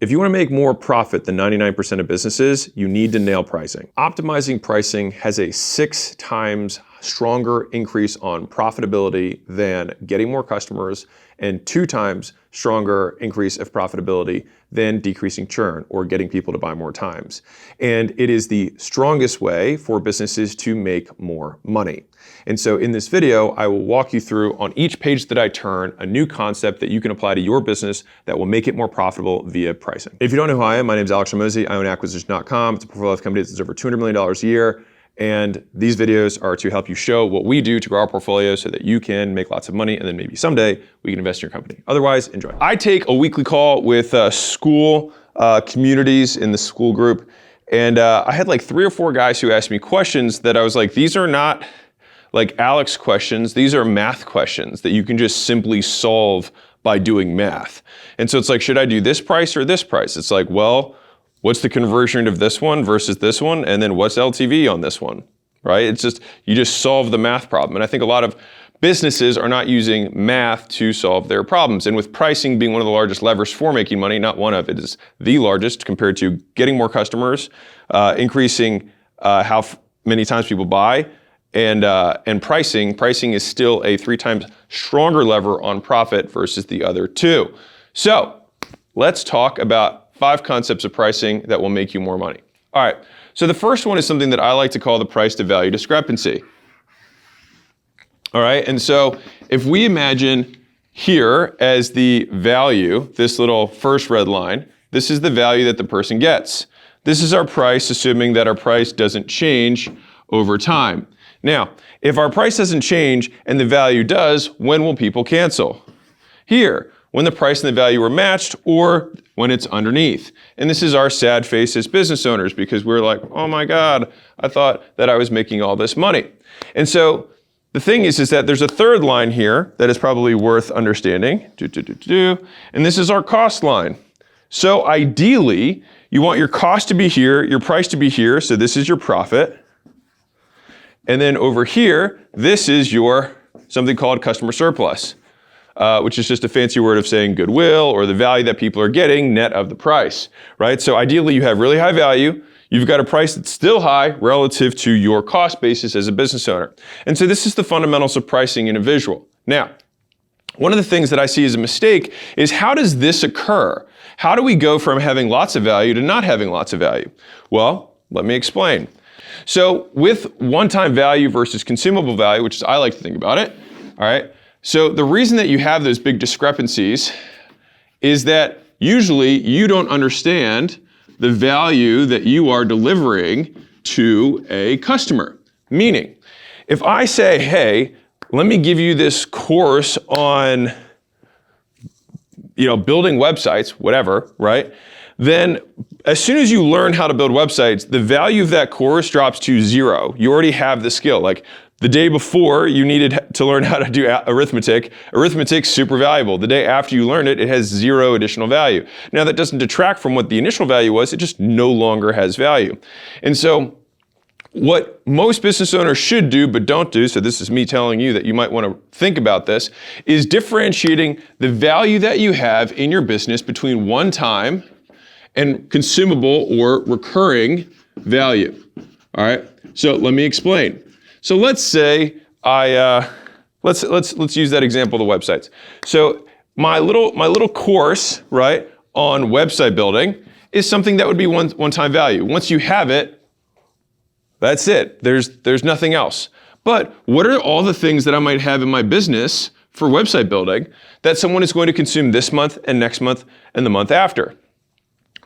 If you want to make more profit than 99% of businesses, you need to nail pricing. Optimizing pricing has a 6 times stronger increase on profitability than getting more customers and 2 times stronger increase of profitability than decreasing churn or getting people to buy more times. And it is the strongest way for businesses to make more money. And so in this video, I will walk you through on each page that I turn a new concept that you can apply to your business that will make it more profitable via pricing. If you don't know who I am, my name is Alex Ramosi. I own acquisition.com. It's a portfolio of companies that's over $200 million a year. And these videos are to help you show what we do to grow our portfolio so that you can make lots of money and then maybe someday we can invest in your company. Otherwise, enjoy. I take a weekly call with school communities in the school group. And I had like 3 or 4 guys who asked me questions that I was like, these are not like Alex questions. These are math questions that you can just simply solve by doing math. And so it's like, should I do this price or this price? It's like, well, what's the conversion of this one versus this one? And then what's LTV on this one, right? It's just, you just solve the math problem. And I think a lot of businesses are not using math to solve their problems. And with pricing being one of the largest levers for making money, not one of it is the largest compared to getting more customers, increasing how many times people buy, and pricing is still a 3 times stronger lever on profit versus the other 2. So let's talk about 5 concepts of pricing that will make you more money. All right, so the first one is something that I like to call the price to value discrepancy. All right, and so if we imagine here as the value, this little first red line, this is the value that the person gets. This is our price, assuming that our price doesn't change over time. Now, if our price doesn't change and the value does, when will people cancel? Here, when the price and the value are matched or when it's underneath. And this is our sad face as business owners because we're like, oh my God, I thought that I was making all this money. And so the thing is that there's a third line here that is probably worth understanding. And this is our cost line. So ideally, you want your cost to be here, your price to be here. So this is your profit. And then over here, this is your something called customer surplus, which is just a fancy word of saying goodwill or the value that people are getting net of the price, right? So ideally, you have really high value. You've got a price that's still high relative to your cost basis as a business owner. And so this is the fundamentals of pricing in a visual. Now, one of the things that I see as a mistake is how does this occur? How do we go from having lots of value to not having lots of value? Well, let me explain. So with one-time value versus consumable value, which is I like to think about it, all right? So the reason that you have those big discrepancies is that usually you don't understand the value that you are delivering to a customer. Meaning, if I say, hey, let me give you this course on, building websites, whatever, right? Then as soon as you learn how to build websites, the value of that course drops to 0. You already have the skill. Like the day before you needed to learn how to do arithmetic. Arithmetic's super valuable. The day after you learn it, it has 0 additional value. Now that doesn't detract from what the initial value was, it just no longer has value. And so what most business owners should do but don't do, so this is me telling you that you might want to think about this, is differentiating the value that you have in your business between one time and consumable or recurring value. All right. So let me explain. So let's say let's use that example of the websites. So my little course, right, on website building is something that would be one-time value. Once you have it, that's it. There's nothing else. But what are all the things that I might have in my business for website building that someone is going to consume this month and next month and the month after?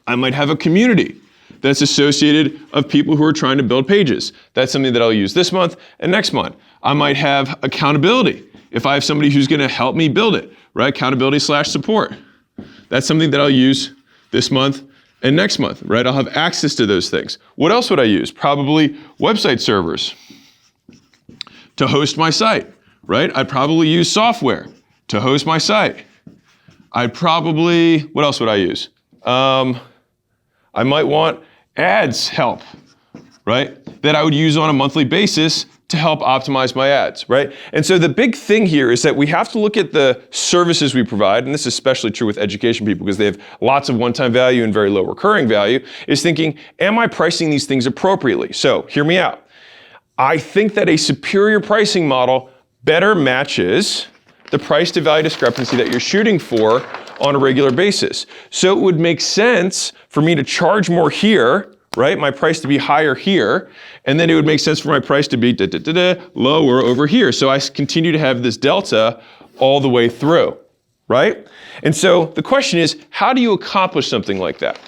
I might have a community that's associated of people who are trying to build pages. That's something that I'll use this month and next month. I might have accountability. If I have somebody who's going to help me build it, right? Accountability/support. That's something that I'll use this month and next month, right? I'll have access to those things. What else would I use? Probably website servers to host my site, right? I'd probably use software to host my site. What else would I use? I might want ads help, right? That I would use on a monthly basis to help optimize my ads, right? And so the big thing here is that we have to look at the services we provide, and this is especially true with education people because they have lots of one-time value and very low recurring value, is thinking, am I pricing these things appropriately? So hear me out. I think that a superior pricing model better matches the price to value discrepancy that you're shooting for on a regular basis. So it would make sense for me to charge more here, right? My price to be higher here, and then it would make sense for my price to be lower over here. So I continue to have this delta all the way through, right? And so the question is, how do you accomplish something like that?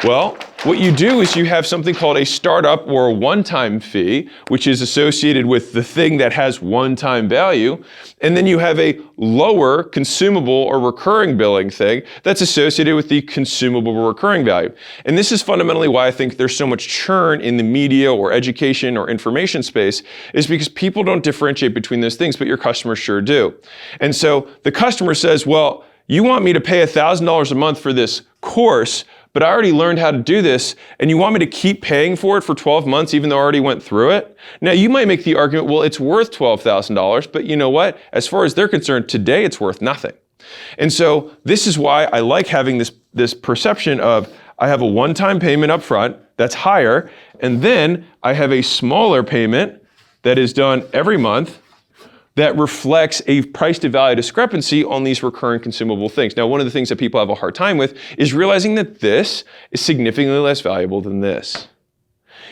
Well, what you do is you have something called a startup or a one-time fee, which is associated with the thing that has one-time value. And then you have a lower consumable or recurring billing thing that's associated with the consumable or recurring value. And this is fundamentally why I think there's so much churn in the media or education or information space, is because people don't differentiate between those things, but your customers sure do. And so the customer says, well, you want me to pay $1,000 a month for this course, but I already learned how to do this, and you want me to keep paying for it for 12 months even though I already went through it? Now, you might make the argument, well, it's worth $12,000, but you know what? As far as they're concerned, today it's worth nothing. And so this is why I like having this perception of I have a one-time payment up front that's higher, and then I have a smaller payment that is done every month that reflects a price to value discrepancy on these recurring consumable things. Now, one of the things that people have a hard time with is realizing that this is significantly less valuable than this.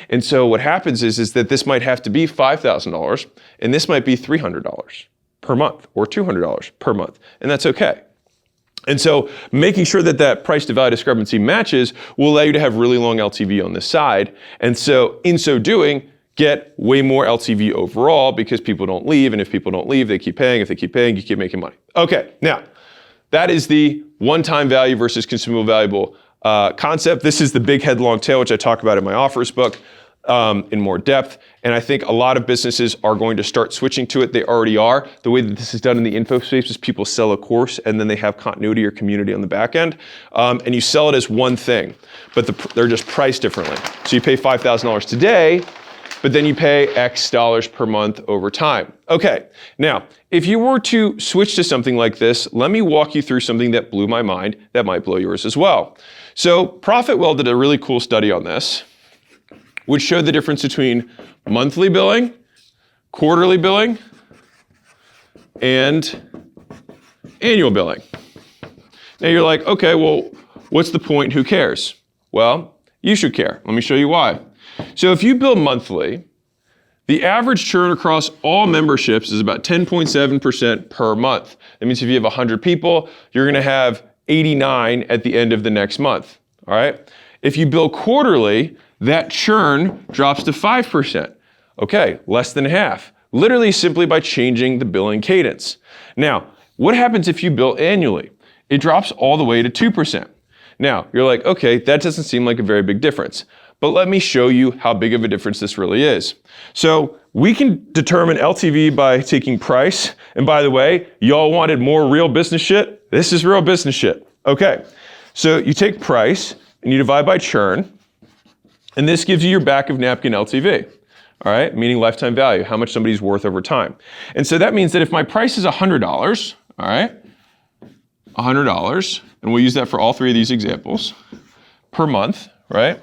And so what happens is that this might have to be $5,000 and this might be $300 per month or $200 per month, and that's okay. And so making sure that that price to value discrepancy matches will allow you to have really long LTV on this side. And so in so doing, get way more LTV overall because people don't leave, and if people don't leave, they keep paying. If they keep paying, you keep making money. Okay, now, that is the one-time value versus consumable valuable concept. This is the big head, long tail, which I talk about in my offers book in more depth, and I think a lot of businesses are going to start switching to it. They already are. The way that this is done in the info space is people sell a course, and then they have continuity or community on the back end, and you sell it as one thing, but they're just priced differently. So you pay $5,000 today, but then you pay X dollars per month over time. Okay, now, if you were to switch to something like this, let me walk you through something that blew my mind that might blow yours as well. So ProfitWell did a really cool study on this, which showed the difference between monthly billing, quarterly billing, and annual billing. Now you're like, okay, well, what's the point? Who cares? Well, you should care. Let me show you why. So if you bill monthly, the average churn across all memberships is about 10.7% per month. That means if you have 100 people, you're gonna have 89 at the end of the next month, all right? If you bill quarterly, that churn drops to 5%. Okay, less than half, literally simply by changing the billing cadence. Now, what happens if you bill annually? It drops all the way to 2%. Now, you're like, okay, that doesn't seem like a very big difference. But let me show you how big of a difference this really is. So we can determine LTV by taking price. And by the way, y'all wanted more real business shit? This is real business shit. Okay, so you take price and you divide by churn, and this gives you your back of napkin LTV, all right? Meaning lifetime value, how much somebody's worth over time. And so that means that if my price is $100, all right, $100, and we'll use that for all three of these examples, per month, right?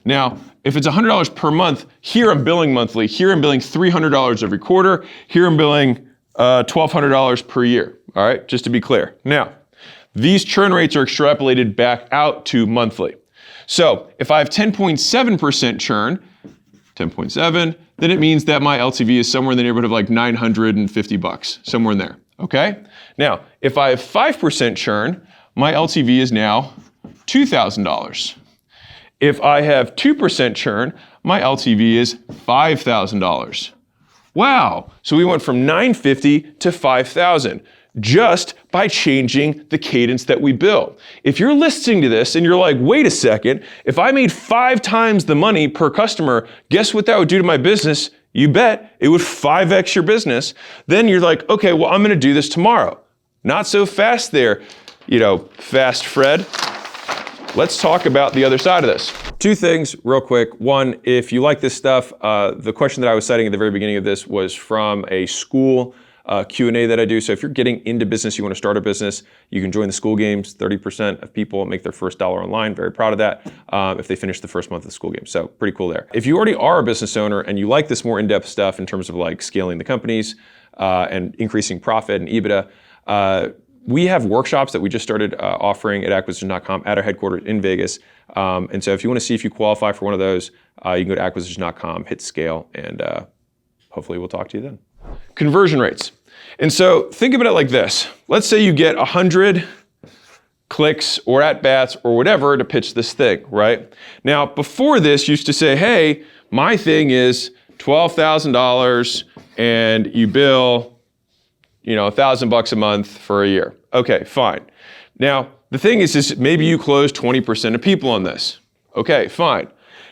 Now, if it's $100 per month, here I'm billing monthly, here I'm billing $300 every quarter, here I'm billing $1,200 per year, all right, just to be clear. Now, these churn rates are extrapolated back out to monthly. So if I have 10.7% churn, 10.7, then it means that my LTV is somewhere in the neighborhood of like $950, somewhere in there, okay? Now, if I have 5% churn, my LTV is now $2,000. If I have 2% churn, my LTV is $5,000. Wow, so we went from $950 to $5,000 just by changing the cadence that we bill. If you're listening to this and you're like, wait a second, if I made 5 times the money per customer, guess what that would do to my business? You bet, it would 5x your business. Then you're like, okay, well, I'm gonna do this tomorrow. Not so fast there, Fast Fred. let's talk about the other side of this. Two things real quick. One, if you like this stuff, the question that I was citing at the very beginning of this was from a school Q&A that I do. So if you're getting into business, you want to start a business, you can join the school games. 30% of people make their first dollar online. Very proud of that if they finish the first month of the school game. So pretty cool there. If you already are a business owner and you like this more in-depth stuff in terms of like scaling the companies and increasing profit and EBITDA, we have workshops that we just started offering at acquisition.com at our headquarters in Vegas. And so if you want to see if you qualify for one of those, you can go to acquisition.com, hit scale, and hopefully we'll talk to you then. Conversion rates. And so think about it like this. Let's say you get 100 clicks or at-bats or whatever to pitch this thing, right? Now, before this, you used to say, hey, my thing is $12,000 and you bill, $1,000 a month for a year. Okay, fine. Now, the thing is maybe you close 20% of people on this. Okay, fine.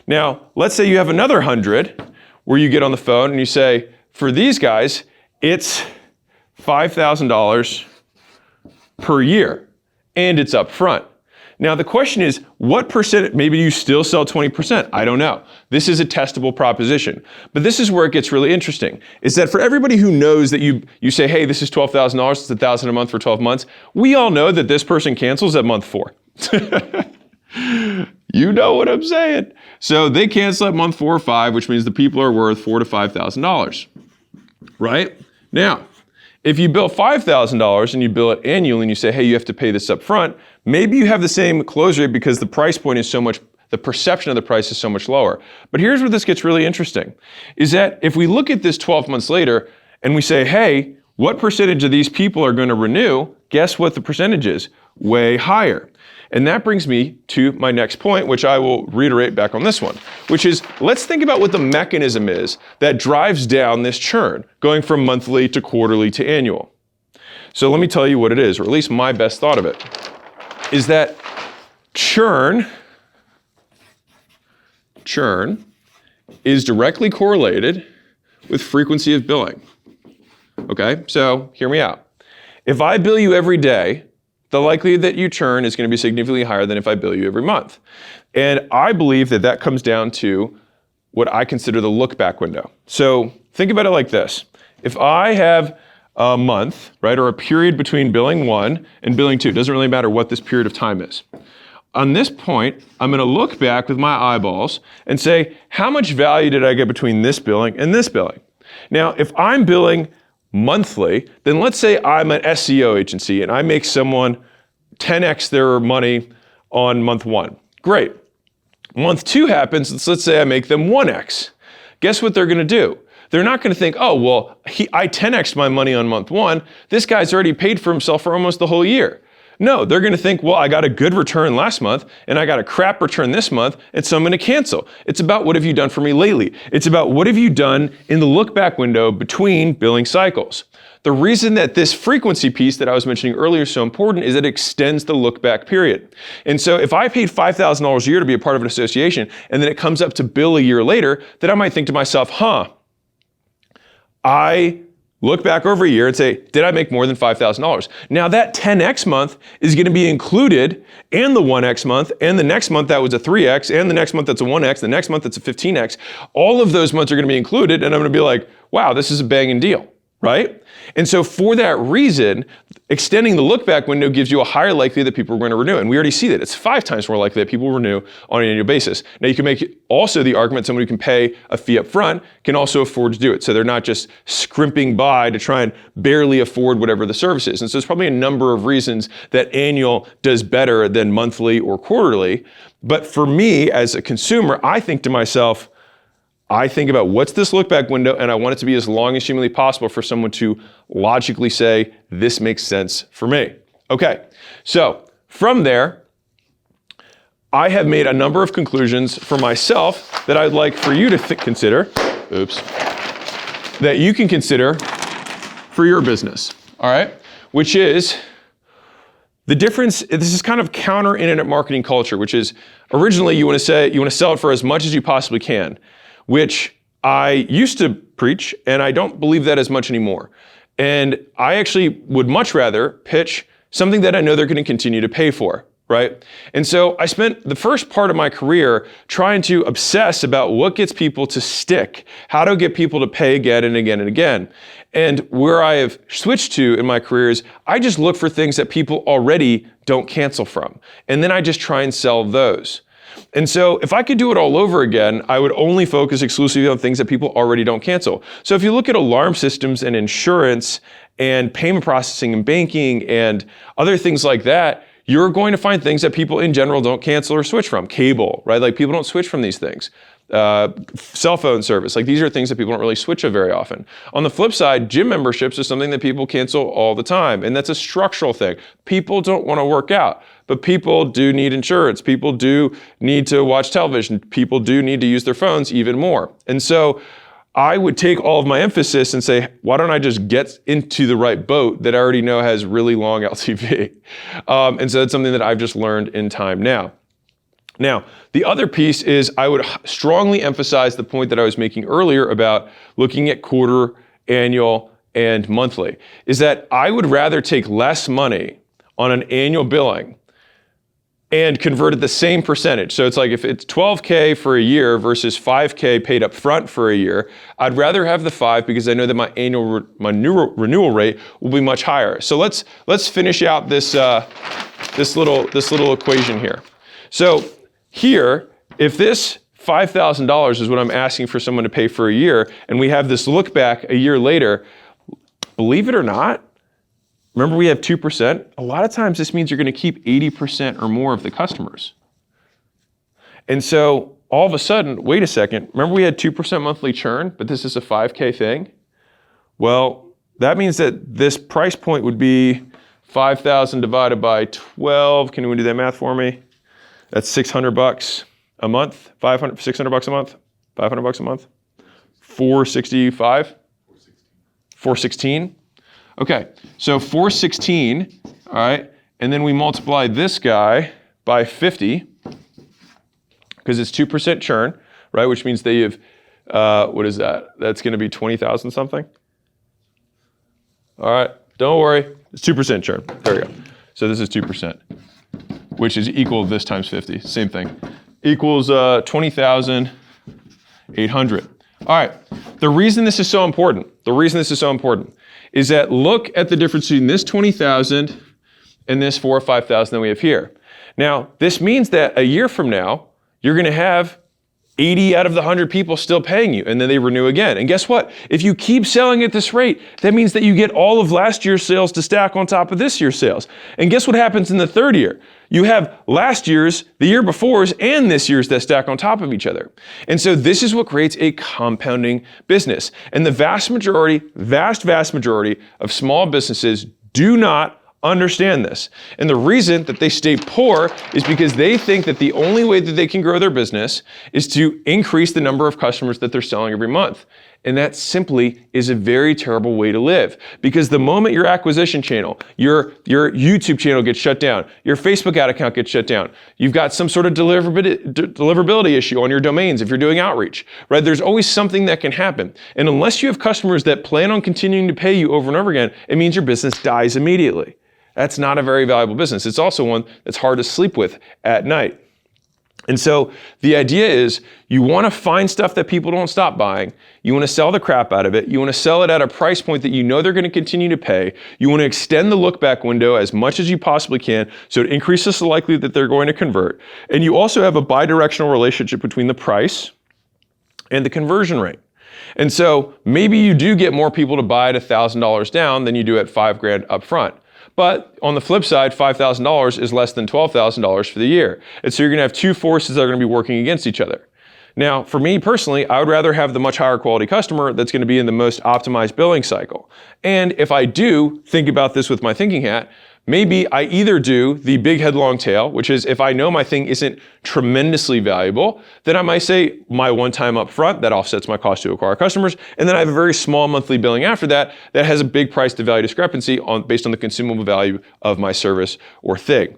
Now, let's say you have another 100 where you get on the phone and you say, for these guys, it's $5,000 per year, and it's up front. Now, the question is, what percent, maybe you still sell 20%, I don't know. This is a testable proposition. But this is where it gets really interesting, is that for everybody who knows that you say, hey, this is $12,000, it's $1,000 a month for 12 months, we all know that this person cancels at month 4. You know what I'm saying. So they cancel at month 4 or 5, which means the people are worth $4,000 to $5,000, right? Now, if you bill $5,000 and you bill it annually and you say, hey, you have to pay this up front, maybe you have the same close rate because the price point is so much, the perception of the price is so much lower. But here's where this gets really interesting, is that if we look at this 12 months later and we say, hey, what percentage of these people are going to renew? Guess what the percentage is? Way higher. And that brings me to my next point, which I will reiterate back on this one, which is, let's think about what the mechanism is that drives down this churn, going from monthly to quarterly to annual. So let me tell you what it is, or at least my best thought of it, is that churn is directly correlated with frequency of billing. Okay, so hear me out. If I bill you every day, the likelihood that you churn is going to be significantly higher than if I bill you every month. And I believe that that comes down to what I consider the look back window. So think about it like this. If I have a month, right, or a period between billing 1 and billing 2, it doesn't really matter what this period of time is. On this point, I'm going to look back with my eyeballs and say, how much value did I get between this billing and this billing? Now, if I'm billing monthly, then let's say I'm an SEO agency and I make someone 10x their money on month 1. Great. Month 2 happens, let's say I make them 1x. Guess what they're going to do? They're not going to think, oh, well, I 10x'd my money on month 1. This guy's already paid for himself for almost the whole year. No, they're going to think, well, I got a good return last month and I got a crap return this month, and so I'm going to cancel. It's about what have you done for me lately? It's about what have you done in the look back window between billing cycles. The reason that this frequency piece that I was mentioning earlier is so important is it extends the look back period. And so if I paid $5,000 a year to be a part of an association and then it comes up to bill a year later, then I might think to myself, I look back over a year and say, did I make more than $5,000? Now that 10x month is going to be included, and the 1x month, and the next month that was a 3x, and the next month that's a 1x, the next month that's a 15x. All of those months are going to be included, and I'm going to be like, wow, this is a banging deal, right? And so for that reason, extending the look back window gives you a higher likelihood that people are going to renew. And we already see that. It's 5 times more likely that people will renew on an annual basis. Now you can make also the argument someone who can pay a fee up front can also afford to do it. So they're not just scrimping by to try and barely afford whatever the service is. And so there's probably a number of reasons that annual does better than monthly or quarterly. But for me as a consumer, I think to myself, I think about what's this look back window, and I want it to be as long as humanly possible for someone to logically say, this makes sense for me. Okay, so from there, I have made a number of conclusions for myself that I'd like for you to consider, that you can consider for your business, all right? Which is the difference. This is kind of counter internet marketing culture, which is originally you want to sell it for as much as you possibly can, which I used to preach, and I don't believe that as much anymore. And I actually would much rather pitch something that I know they're going to continue to pay for, right? And so I spent the first part of my career trying to obsess about what gets people to stick, how to get people to pay again and again and again. And where I have switched to in my career is I just look for things that people already don't cancel from. And then I just try and sell those. And so if I could do it all over again, I would only focus exclusively on things that people already don't cancel. So if you look at alarm systems and insurance and payment processing and banking and other things like that, you're going to find things that people in general don't cancel or switch from. Cable, right? Like people don't switch from these things. Cell phone service, like these are things that people don't really switch of very often. On the flip side, gym memberships is something that people cancel all the time, and that's a structural thing. People don't want to work out, but people do need insurance. People do need to watch television. People do need to use their phones even more. And so I would take all of my emphasis and say, why don't I just get into the right boat that I already know has really long LTV? And so that's something that I've just learned in time now. Now, the other piece is I would strongly emphasize the point that I was making earlier about looking at quarter, annual, and monthly, is that I would rather take less money on an annual billing and convert at the same percentage. So it's like if it's $12K for a year versus $5K paid up front for a year, I'd rather have the 5 because I know that my annual renewal rate will be much higher. So let's finish out this little equation here. So here, if this $5,000 is what I'm asking for someone to pay for a year, and we have this look back a year later, believe it or not, remember we have 2%? A lot of times this means you're going to keep 80% or more of the customers. And so all of a sudden, wait a second, remember we had 2% monthly churn, but this is a 5K thing? Well, that means that this price point would be 5,000 divided by 12. Can anyone do that math for me? That's $600 a month, $600 a month, $500 a month, 465, 416. Okay, so 416, all right, and then we multiply this guy by 50 because it's 2% churn, right? Which means that you have, what is that? That's going to be 20,000 something. All right, don't worry, it's 2% churn. There we go. So this is 2%. Which is equal to this times 50, same thing. Equals 20,800. All right, the reason this is so important, is that look at the difference between this 20,000 and this 4,000 or 5,000 that we have here. Now, this means that a year from now, you're gonna have 80 out of the 100 people still paying you, and then they renew again. And guess what? If you keep selling at this rate, that means that you get all of last year's sales to stack on top of this year's sales. And guess what happens in the third year? You have last year's, the year before's, and this year's that stack on top of each other. And so this is what creates a compounding business. And the vast majority of small businesses do not understand this. And the reason that they stay poor is because they think that the only way that they can grow their business is to increase the number of customers that they're selling every month. And that simply is a very terrible way to live. Because the moment your acquisition channel, your YouTube channel gets shut down, your Facebook ad account gets shut down, you've got some sort of deliverability issue on your domains if you're doing outreach, right? There's always something that can happen. And unless you have customers that plan on continuing to pay you over and over again, it means your business dies immediately. That's not a very valuable business. It's also one that's hard to sleep with at night. And so the idea is you want to find stuff that people don't stop buying. You want to sell the crap out of it. You want to sell it at a price point that you know they're going to continue to pay. You want to extend the look back window as much as you possibly can so it increases the likelihood that they're going to convert. And you also have a bidirectional relationship between the price and the conversion rate. And so maybe you do get more people to buy at $1,000 down than you do at $5,000 up front. But on the flip side, $5,000 is less than $12,000 for the year. And so you're gonna have two forces that are gonna be working against each other. Now, for me personally, I would rather have the much higher quality customer that's gonna be in the most optimized billing cycle. And if I do think about this with my thinking hat, maybe I either do the big head long tail, which is if I know my thing isn't tremendously valuable, then I might say my one time up front, that offsets my cost to acquire customers, and then I have a very small monthly billing after that that has a big price to value discrepancy based on the consumable value of my service or thing.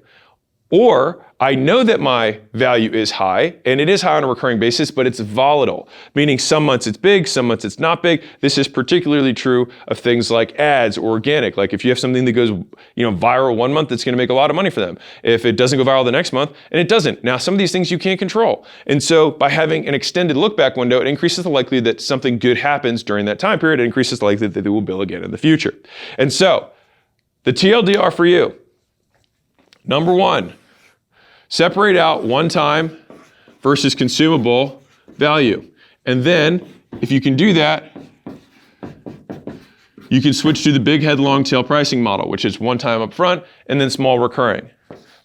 Or I know that my value is high, and it is high on a recurring basis, but it's volatile, meaning some months it's big, some months it's not big. This is particularly true of things like ads or organic. Like if you have something that goes, viral one month, it's going to make a lot of money for them. If it doesn't go viral the next month, and it doesn't. Now, some of these things you can't control. And so by having an extended look back window, it increases the likelihood that something good happens during that time period. It increases the likelihood that they will bill again in the future. And so the TLDR for you, number one, separate out one-time versus consumable value. And then, if you can do that, you can switch to the big head, long tail pricing model, which is one-time up front and then small recurring.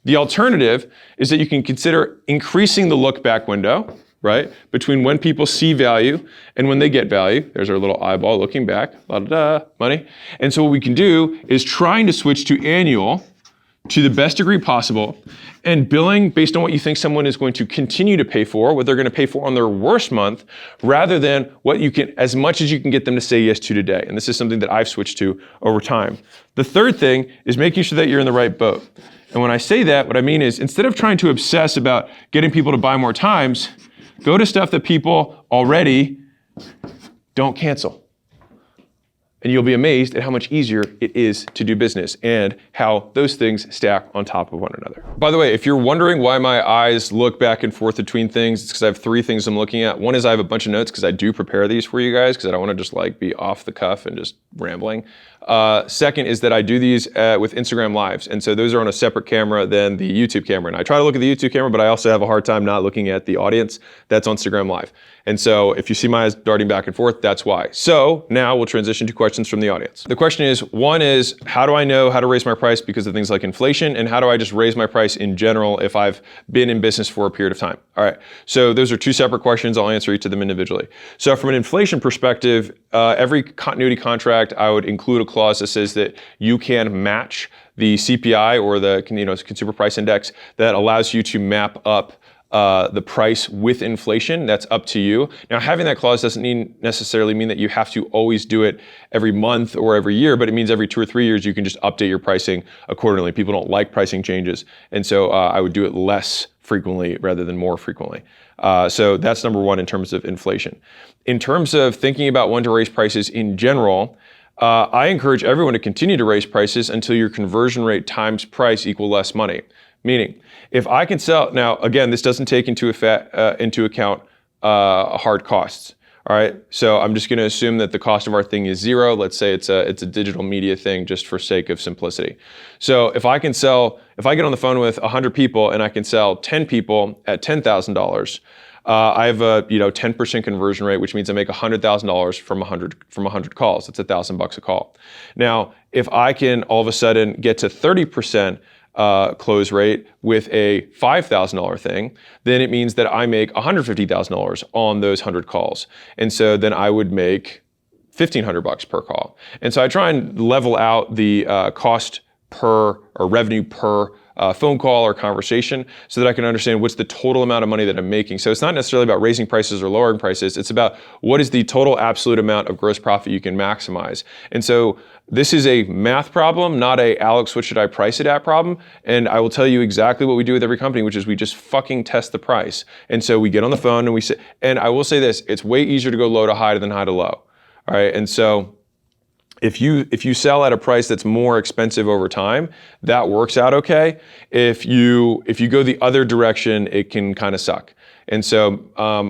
The alternative is that you can consider increasing the look-back window, right, between when people see value and when they get value. There's our little eyeball looking back, money. And so what we can do is trying to switch to annual to the best degree possible, and billing based on what you think someone is going to continue to pay for, what they're going to pay for on their worst month, rather than what you can, as much as you can get them to say yes to today. And this is something that I've switched to over time. The third thing is making sure that you're in the right boat. And when I say that, what I mean is instead of trying to obsess about getting people to buy more times, go to stuff that people already don't cancel. And you'll be amazed at how much easier it is to do business and how those things stack on top of one another. By the way, if you're wondering why my eyes look back and forth between things, it's because I have three things I'm looking at. One is I have a bunch of notes because I do prepare these for you guys because I don't want to just be off the cuff and just rambling. Second is that I do these with Instagram Lives. And so those are on a separate camera than the YouTube camera. And I try to look at the YouTube camera, but I also have a hard time not looking at the audience that's on Instagram Live. And so if you see my eyes darting back and forth, that's why. So now we'll transition to questions from the audience. The question is, one is, how do I know how to raise my price because of things like inflation? And how do I just raise my price in general if I've been in business for a period of time? All right, so those are two separate questions. I'll answer each of them individually. So from an inflation perspective, every continuity contract, I would include a clause that says that you can match the CPI or the consumer price index that allows you to map up the price with inflation. That's up to you. Now, having that clause doesn't necessarily mean that you have to always do it every month or every year, but it means every 2 or 3 years you can just update your pricing accordingly. People don't like pricing changes, and so I would do it less frequently rather than more frequently. So that's number one in terms of inflation. In terms of thinking about when to raise prices in general, I encourage everyone to continue to raise prices until your conversion rate times price equal less money. Meaning, if I can sell, now again, this doesn't take into account hard costs. All right, so I'm just going to assume that the cost of our thing is zero. Let's say it's a digital media thing, just for sake of simplicity. So if I get on the phone with 100 people and I can sell 10 people at $10,000, I have a 10% conversion rate, which means I make $100,000 from 100 calls. That's $1,000 a call. Now, if I can all of a sudden get to 30% close rate with a $5,000 thing, then it means that I make $150,000 on those 100 calls. And so then I would make $1,500 per call. And so I try and level out the cost per or revenue per phone call or conversation so that I can understand what's the total amount of money that I'm making. So it's not necessarily about raising prices or lowering prices. It's about what is the total absolute amount of gross profit you can maximize. And so this is a math problem, not a Alex, what should I price it at problem. And I will tell you exactly what we do with every company, which is we just fucking test the price. And so we get on the phone and we say, and I will say this, it's way easier to go low to high than high to low. All right. And so if you sell at a price that's more expensive over time, that works out okay. If you go the other direction, it can kind of suck. And so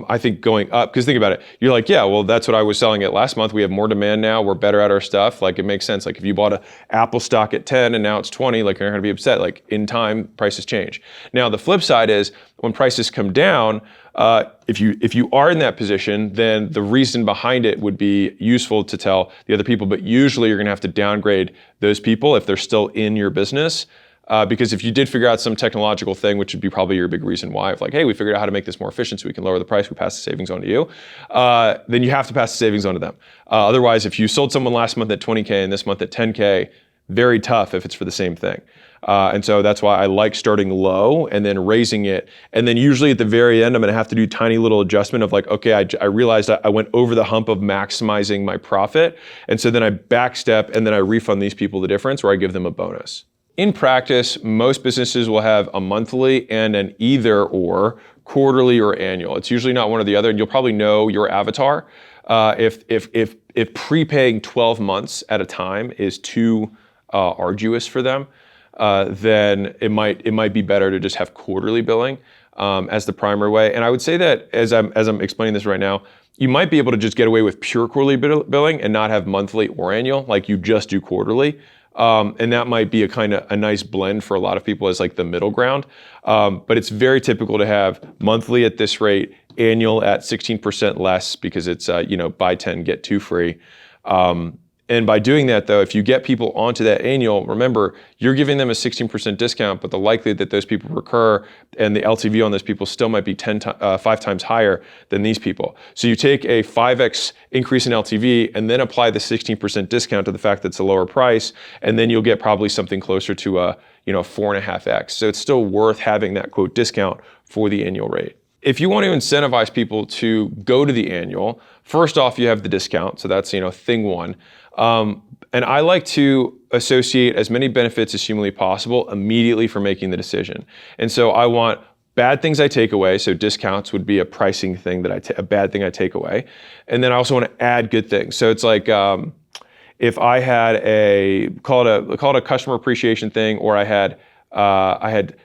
I think going up, because think about it, you're like, yeah, well, that's what I was selling it last month. We have more demand now. We're better at our stuff. Like, it makes sense. Like, if you bought a Apple stock at 10 and now it's 20, like, you're not going to be upset. Like, in time, prices change. Now, the flip side is when prices come down, if you are in that position, then the reason behind it would be useful to tell the other people. But usually, you're going to have to downgrade those people if they're still in your business. Because if you did figure out some technological thing, which would be probably your big reason why, if like, hey, we figured out how to make this more efficient so we can lower the price, we pass the savings on to you, then you have to pass the savings on to them. Otherwise, if you sold someone last month at 20K and this month at 10K, very tough if it's for the same thing. And so that's why I like starting low and then raising it. And then usually at the very end, I'm going to have to do tiny little adjustment of like, okay, I realized I went over the hump of maximizing my profit. And so then I backstep and then I refund these people the difference, or I give them a bonus. in practice, most businesses will have a monthly and an either or, quarterly or annual. It's usually not one or the other, and you'll probably know your avatar. If prepaying 12 months at a time is too arduous for them, then it might be better to just have quarterly billing as the primary way. And I would say that as I'm explaining this right now, you might be able to just get away with pure quarterly billing and not have monthly or annual, like you just do quarterly. And that might be a nice blend for a lot of people as like the middle ground. But it's very typical to have monthly at this rate, annual at 16% less because it's buy 10, get 2 free. And by doing that, though, if you get people onto that annual, remember, you're giving them a 16% discount, but the likelihood that those people recur and the LTV on those people still might be 5 times higher than these people. So you take a 5x increase in LTV and then apply the 16% discount to the fact that it's a lower price, and then you'll get probably something closer to a 4.5x. So it's still worth having that quote discount for the annual rate. If you want to incentivize people to go to the annual, first off, you have the discount. So that's, thing one. And I like to associate as many benefits as humanly possible immediately for making the decision. And so I want bad things I take away. So discounts would be a pricing thing a bad thing I take away. And then I also want to add good things. So it's like, if I had call it a customer appreciation thing, or I had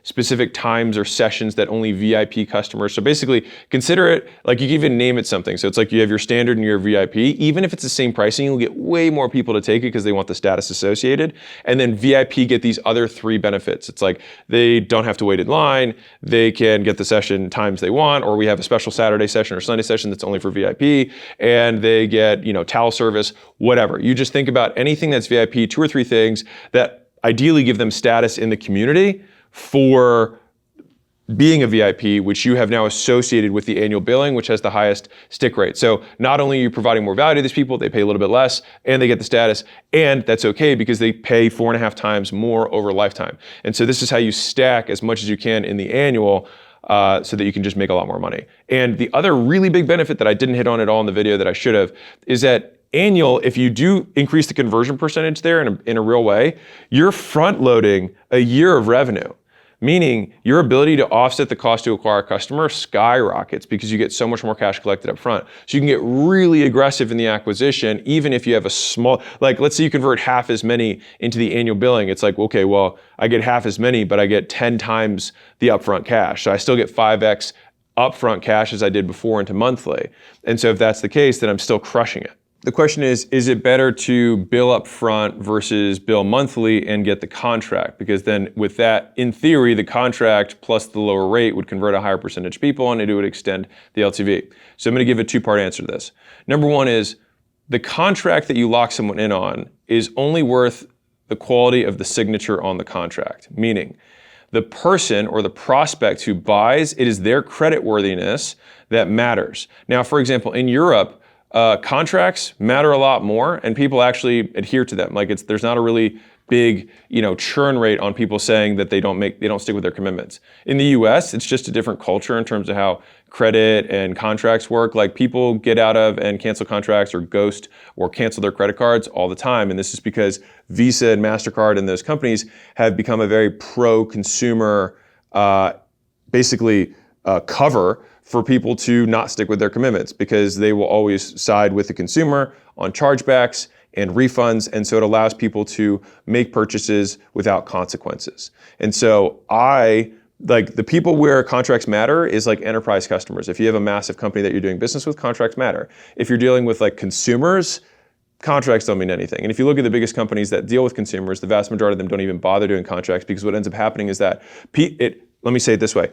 specific times or sessions that only VIP customers. So basically, consider it like you can even name it something. So it's like you have your standard and your VIP. Even if it's the same pricing, you'll get way more people to take it because they want the status associated. And then VIP get these other 3 benefits. It's like they don't have to wait in line. They can get the session times they want, or we have a special Saturday session or Sunday session that's only for VIP, and they get towel service, whatever. You just think about anything that's VIP, 2 or 3 things that ideally give them status in the community for being a VIP, which you have now associated with the annual billing, which has the highest stick rate. So not only are you providing more value to these people, they pay a little bit less and they get the status, and that's okay because they pay 4.5 times more over lifetime. And so this is how you stack as much as you can in the annual so that you can just make a lot more money. And the other really big benefit that I didn't hit on at all in the video that I should have is that annual, if you do increase the conversion percentage there in a real way, you're front loading a year of revenue, meaning your ability to offset the cost to acquire a customer skyrockets because you get so much more cash collected up front. So you can get really aggressive in the acquisition, even if you have a small, like let's say you convert half as many into the annual billing. It's like, okay, well, I get half as many, but I get 10 times the upfront cash. So I still get 5x upfront cash as I did before into monthly. And so if that's the case, then I'm still crushing it. The question is it better to bill up front versus bill monthly and get the contract? Because then with that, in theory, the contract plus the lower rate would convert a higher percentage of people and it would extend the LTV. So I'm going to give a 2-part answer to this. Number one is the contract that you lock someone in on is only worth the quality of the signature on the contract, meaning the person or the prospect who buys, it is their creditworthiness that matters. Now, for example, in Europe, contracts matter a lot more, and people actually adhere to them. Like there's not a really big, churn rate on people saying that they don't stick with their commitments. In the US, it's just a different culture in terms of how credit and contracts work. Like people get out of and cancel contracts or ghost or cancel their credit cards all the time. And this is because Visa and MasterCard and those companies have become a very pro-consumer, cover for people to not stick with their commitments because they will always side with the consumer on chargebacks and refunds. And so it allows people to make purchases without consequences. And so the people where contracts matter is like enterprise customers. If you have a massive company that you're doing business with, contracts matter. If you're dealing with like consumers, contracts don't mean anything. And if you look at the biggest companies that deal with consumers, the vast majority of them don't even bother doing contracts because what ends up happening is that, let me say it this way,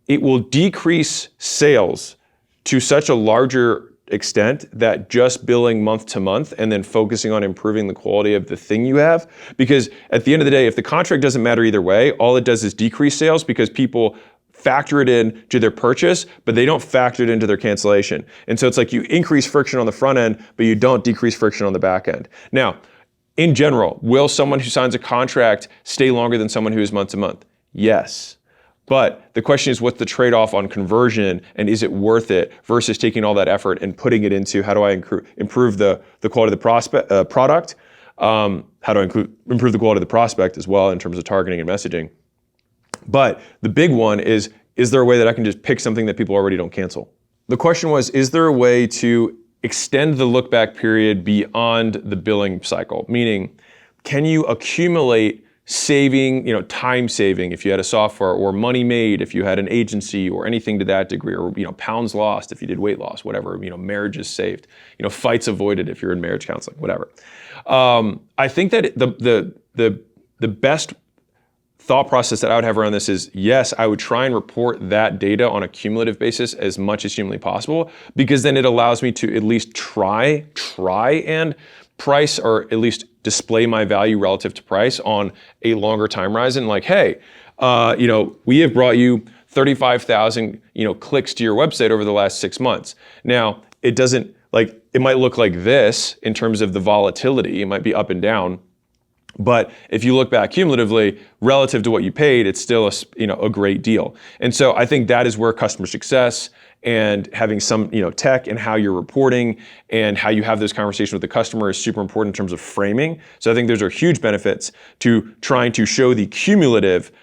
it will decrease sales to such a larger extent that just billing month to month and then focusing on improving the quality of the thing you have. Because at the end of the day, if the contract doesn't matter either way, all it does is decrease sales because people factor it in to their purchase, but they don't factor it into their cancellation. And so it's like you increase friction on the front end, but you don't decrease friction on the back end. Now, in general, will someone who signs a contract stay longer than someone who is month to month? Yes. But the question is, what's the trade-off on conversion, and is it worth it versus taking all that effort and putting it into how do I improve the quality of the product? how to improve the quality of the prospect as well in terms of targeting and messaging. But the big one is there a way that I can just pick something that people already don't cancel? The question was, is there a way to extend the look back period beyond the billing cycle? Meaning, can you accumulate saving, time saving if you had a software, or money made if you had an agency, or anything to that degree, or pounds lost if you did weight loss, whatever, marriages saved, fights avoided if you're in marriage counseling, whatever. I think that the best thought process that I would have around this is, yes, I would try and report that data on a cumulative basis as much as humanly possible, because then it allows me to at least try and price, or at least display my value relative to price on a longer time horizon. Like, hey, we have brought you 35,000, clicks to your website over the last 6 months. Now, it might look like this in terms of the volatility. It might be up and down. But if you look back cumulatively, relative to what you paid, it's still a great deal. And so I think that is where customer success and having some tech and how you're reporting and how you have this conversation with the customer is super important in terms of framing. So I think those are huge benefits to trying to show the cumulative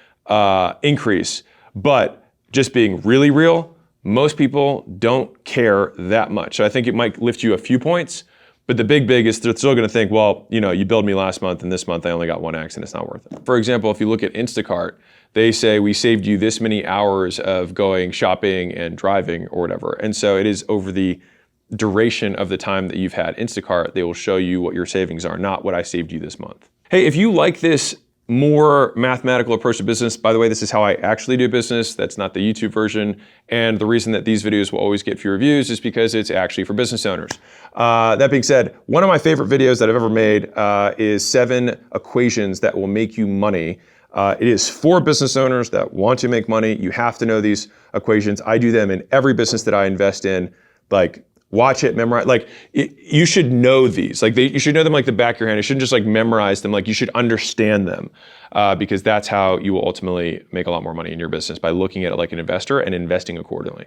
increase. But just being really real, most people don't care that much. So I think it might lift you a few points. But the big is they're still going to think, well, you billed me last month and this month I only got 1x and it's not worth it. For example, if you look at Instacart, they say we saved you this many hours of going shopping and driving or whatever. And so it is over the duration of the time that you've had Instacart, they will show you what your savings are, not what I saved you this month. Hey, if you like this more mathematical approach to business, by the way, this is how I actually do business. That's not the YouTube version. And the reason that these videos will always get fewer views is because it's actually for business owners. That being said, one of my favorite videos that I've ever made is 7 equations that will make you money. It is for business owners that want to make money. You have to know these equations. I do them in every business that I invest in. Watch it, memorize. You should know these. You should know them like the back of your hand. You shouldn't just memorize them. You should understand them, because that's how you will ultimately make a lot more money in your business, by looking at it like an investor and investing accordingly.